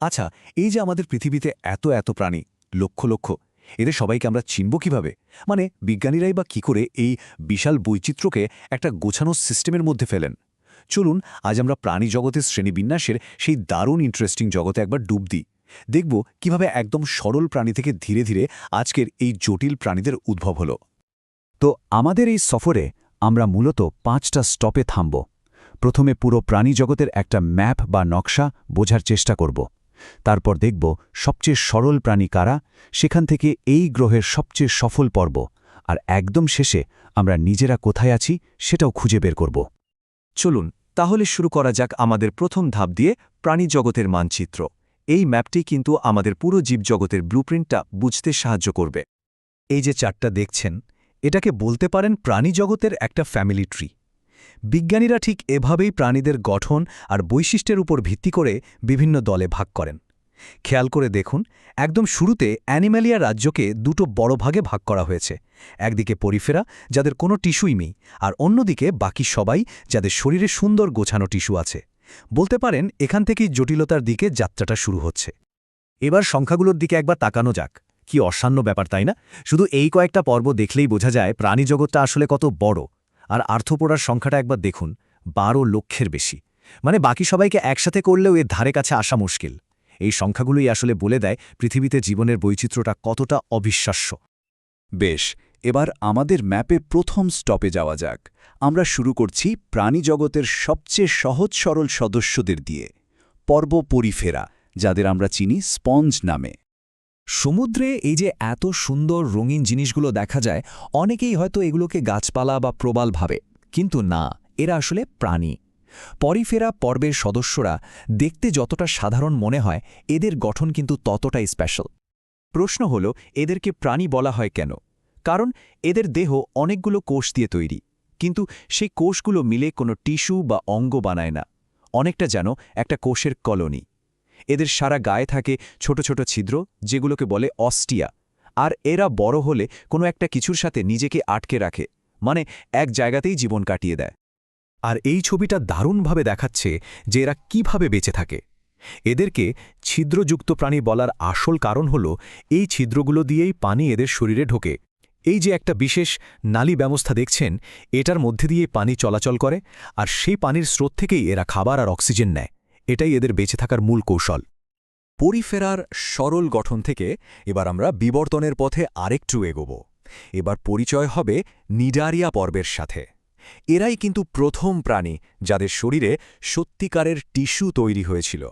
আচ্ছা, এই যে আমাদের পৃথিবীতে এত এত প্রাণী, লক্ষ লক্ষ, এদের সবাইকে আমরা চিনব কিভাবে? মানে বিজ্ঞানীরাই বা কি করে এই বিশাল বৈচিত্র্যকে একটা গোছানো সিস্টেমের মধ্যে ফেলেন? চলুন আজ আমরা প্রাণী জগতের শ্রেণীবিন্যাসের সেই দারুণ ইন্টারেস্টিং জগতে একবার ডুব দিই। দেখব কিভাবে একদম সরল প্রাণী থেকে ধীরে ধীরে আজকের এই জটিল প্রাণীদের উদ্ভব হলো। তো আমাদের এই সফরে আমরা মূলত 5টা স্টপে থামব। প্রথমে পুরো প্রাণী জগতের একটা ম্যাপ বা নকশা বোঝার চেষ্টা করব। তারপর দেখব সবচেয়ে সরল প্রাণী কারা, সেখান থেকে এই গ্রহের সবচেয়ে সফল পর্ব, আর একদম শেষে আমরা নিজেরা কোথায় আছি সেটাও খুঁজে বের করব। চলুন তাহলে শুরু করা যাক আমাদের প্রথম ধাপ দিয়ে, প্রাণী জগতের মানচিত্র। এই ম্যাপটি কিন্তু আমাদের পুরো জীবজগতের ব্লুপ্রিন্টটা বুঝতে সাহায্য করবে। এই যে চারটা দেখছেন, এটাকে বলতে পারেন প্রাণী জগতের একটা ফ্যামিলি ট্রি। বিজ্ঞানীরা ঠিক এভাবেই প্রাণীদের গঠন আর বৈশিষ্ট্যের উপর ভিত্তি করে বিভিন্ন দলে ভাগ করেন। খেয়াল করে দেখুন, একদম শুরুতে অ্যানিম্যালিয়া রাজ্যকে দুটো বড় ভাগে ভাগ করা হয়েছে। একদিকে পরিফেরা, যাদের কোনো টিস্যুই নেই, আর অন্যদিকে বাকি সবাই, যাদের শরীরে সুন্দর গোছানো টিস্যু আছে। বলতে পারেন এখান থেকেই জটিলতার দিকে যাত্রাটা শুরু হচ্ছে। এবার সংখ্যাগুলোর দিকে একবার তাকানো যাক। কি অসান্য ব্যাপার, তাই না? শুধু এই কয়েকটা পর্ব দেখলেই বোঝা যায় প্রাণী জগৎটা আসলে কত বড়। আর আর্থ্রোপোডার সংখ্যাটা একবার দেখুন, 12 লক্ষের বেশি। মানে বাকি সবাইকে একসাথে করলেও এর ধারে কাছে আসা মুশকিল। এই সংখ্যাগুলোই আসলে বলে দেয় পৃথিবীতে জীবনের বৈচিত্র্যটা কতটা অবিশ্বাস্য। বেশ, এবার আমাদের ম্যাপে প্রথম স্টপে যাওয়া যাক। আমরা শুরু করছি প্রাণী জগতের সবচেয়ে সহজ সরল সদস্যদের দিয়ে, পর্ব পরিফেরা, যাদের আমরা চিনি স্পঞ্জ নামে। সমুদ্রে এই যে এত সুন্দর রঙিন জিনিসগুলো দেখা যায়, অনেকেই হয়তো এগুলোকে গাছপালা বা প্রবাল ভাবে, কিন্তু না, এরা আসলে প্রাণী। পরিফেরা পর্বের সদস্যরা দেখতে যতটা সাধারণ মনে হয়, এদের গঠন কিন্তু ততটাই স্পেশাল। প্রশ্ন হল, এদেরকে প্রাণী বলা হয় কেন? কারণ এদের দেহ অনেকগুলো কোষ দিয়ে তৈরি, কিন্তু সেই কোষগুলো মিলে কোনো টিস্যু বা অঙ্গ বানায় না। অনেকটা যেন একটা কোষের কলোনি। এদের সারা গায়ে থাকে ছোট ছোট ছিদ্র, যেগুলোকে বলে অস্টিয়া। আর এরা বড় হলে কোনো একটা কিছুর সাথে নিজেকে আটকে রাখে, মানে এক জায়গাতেই জীবন কাটিয়ে দেয়। আর এই ছবিটা দারুণভাবে দেখাচ্ছে যে এরা কিভাবে বেঁচে থাকে। এদেরকে ছিদ্রযুক্ত প্রাণী বলার আসল কারণ হল এই ছিদ্রগুলো দিয়েই পানি এদের শরীরে ঢোকে। এই যে একটা বিশেষ নালী ব্যবস্থা দেখছেন, এটার মধ্যে দিয়ে পানি চলাচল করে, আর সেই পানির স্রোত থেকেই এরা খাবার আর অক্সিজেন নেয়। এটাই এদের বেঁচে থাকার মূল কৌশল। পরিফেরার সরল গঠন থেকে এবার আমরা বিবর্তনের পথে আরেকটু এগোব। এবার পরিচয় হবে নিডারিয়া পর্বের সাথে। এরাই কিন্তু প্রথম প্রাণী যাদের শরীরে সত্যিকারের টিস্যু তৈরি হয়েছিল।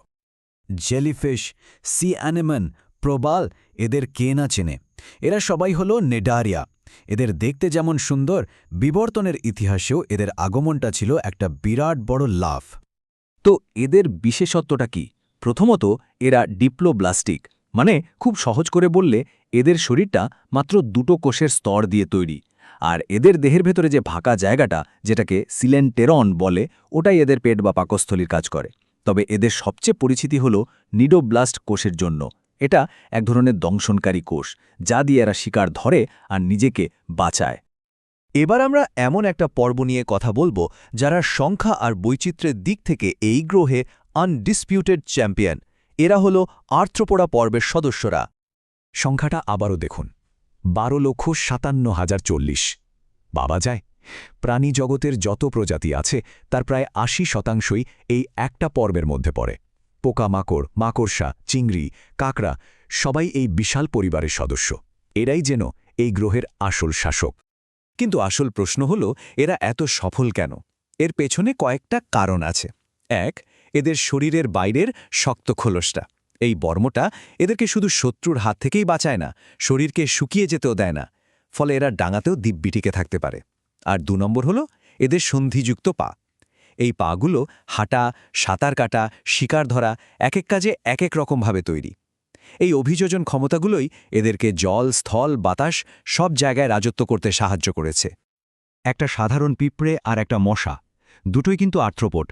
জেলিফিশ, সি অ্যানিমন, প্রবাল, এদের কে না চেনে? এরা সবাই হলো নিডারিয়া। এদের দেখতে যেমন সুন্দর, বিবর্তনের ইতিহাসেও এদের আগমনটা ছিল একটা বিরাট বড় লাফ। তো এদের বিশেষত্বটা কি? প্রথমত, এরা ডিপ্লোব্লাস্টিক, মানে খুব সহজ করে বললে এদের শরীরটা মাত্র দুটো কোষের স্তর দিয়ে তৈরি। আর এদের দেহের ভেতরে যে ফাঁকা জায়গাটা, যেটাকে সিলেন্টেরন বলে, ওটাই এদের পেট বা পাকস্থলীর কাজ করে। তবে এদের সবচেয়ে পরিচিতি হল নিডোব্লাস্ট কোষের জন্য। এটা এক ধরনের দংশনকারী কোষ, যা দিয়ে এরা শিকার ধরে আর নিজেকে বাঁচায়। এবার আমরা এমন একটা পর্ব নিয়ে কথা বলবো যারা সংখ্যা আর বৈচিত্র্যের দিক থেকে এই গ্রহে আনডিসপিউটেড চ্যাম্পিয়ন। এরা হলো আর্থ্রোপোডা পর্বের সদস্যরা। সংখ্যাটা আবারও দেখুন, 12,57,040। বাবা যায়, প্রাণী জগতের যত প্রজাতি আছে তার প্রায় 80% এই একটা পর্বের মধ্যে পড়ে। পোকামাকড়, মাকড়সা, চিংড়ি, কাকড়া, সবাই এই বিশাল পরিবারের সদস্য। এরাই যেন এই গ্রহের আসল শাসক। কিন্তু আসল প্রশ্ন হল, এরা এত সফল কেন? এর পেছনে কয়েকটা কারণ আছে। এক, এদের শরীরের বাইরের শক্ত খোলসটা। এই বর্মটা এদেরকে শুধু শত্রুর হাত থেকেই বাঁচায় না, শরীরকে শুকিয়ে যেতেও দেয় না। ফলে এরা ডাঙাতেও দিব্যি টিকে থাকতে পারে। আর 2 নম্বর হল এদের সন্ধিযুক্ত পা। এই পাগুলো হাঁটা, সাঁতার কাটা, শিকার ধরা, এক এক কাজে এক এক রকমভাবে তৈরি। এই অভিযোজন ক্ষমতাগুলোই এদেরকে জল, স্থল, বাতাস সব জায়গায় রাজত্ব করতে সাহায্য করেছে। একটা সাধারণ পিঁপড়ে আর একটা মশা, দুটোই কিন্তু আর্থ্রোপোড।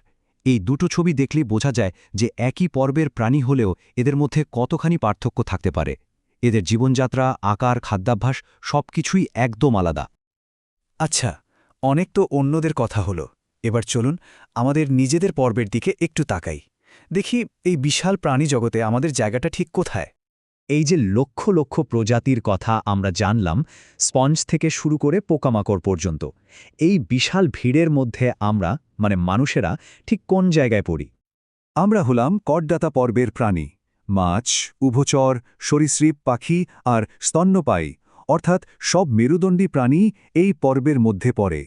এই দুটো ছবি দেখলেই বোঝা যায় যে একই পর্বের প্রাণী হলেও এদের মধ্যে কতখানি পার্থক্য থাকতে পারে। এদের জীবনযাত্রা, আকার, খাদ্যাভ্যাস সবকিছুই একদম আলাদা। আচ্ছা, অনেক তো অন্যদের কথা হলো। এবার চলুন আমাদের নিজেদের পর্বের দিকে একটু তাকাই। দেখি এই বিশাল প্রাণী জগতে আমাদের জায়গাটা ঠিক কোথায়? এই যে লক্ষ লক্ষ প্রজাতির কথা আমরা জানলাম, স্পঞ্জ থেকে শুরু করে পোকামাকড় পর্যন্ত, এই বিশাল ভিড়ের মধ্যে আমরা মানুষেরা ঠিক কোন জায়গায় পড়ি? আমরা হলাম করদাতা পর্বের প্রাণী। মাছ, উভচর, সরীসৃপ, পাখি আর স্তন্যপায়ী, অর্থাৎ সব মেরুদণ্ডী প্রাণী এই পর্বের মধ্যে পড়ে।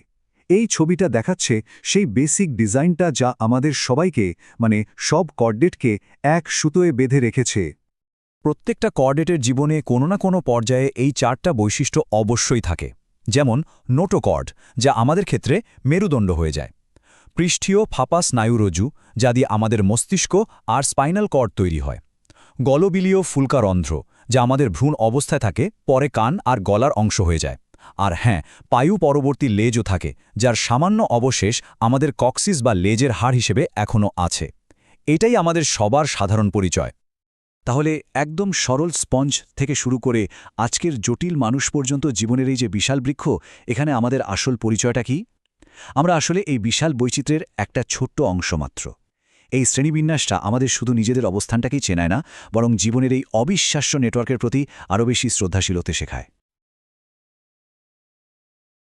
এই ছবিটা দেখাচ্ছে সেই বেসিক ডিজাইনটা যা আমাদের সবাইকে সব কর্ডেটকে এক সুতোয় বেঁধে রেখেছে। প্রত্যেকটা কর্ডেটের জীবনে কোনো না কোনো পর্যায়ে এই 4টা বৈশিষ্ট্য অবশ্যই থাকে। যেমন নোটোকর্ড, যা আমাদের ক্ষেত্রে মেরুদণ্ড হয়ে যায়। পৃষ্ঠীয় ফাঁপা স্নায়ুরজ্জু, যা দিয়ে আমাদের মস্তিষ্ক আর স্পাইনাল কর্ড তৈরি হয়। গলবিলীয় ফুলকারন্ধ্র, যা আমাদের ভ্রূণ অবস্থায় থাকে, পরে কান আর গলার অংশ হয়ে যায়। আর হ্যাঁ, পায়ু পরবর্তী লেজও থাকে, যার সামান্য অবশেষ আমাদের কক্সিস বা লেজের হাড় হিসেবে এখনও আছে। এটাই আমাদের সবার সাধারণ পরিচয়। তাহলে একদম সরল স্পঞ্জ থেকে শুরু করে আজকের জটিল মানুষ পর্যন্ত জীবনের এই যে বিশাল বৃক্ষ, এখানে আমাদের আসল পরিচয়টা কি? আমরা আসলে এই বিশাল বৈচিত্র্যের একটা ছোট্ট অংশ মাত্র। এই শ্রেণীবিন্যাসটা আমাদের শুধু নিজেদের অবস্থানটাকেই চেনায় না, বরং জীবনের এই অবিশ্বাস্য নেটওয়ার্কের প্রতি আরও বেশি শ্রদ্ধাশীল হতে শেখায়।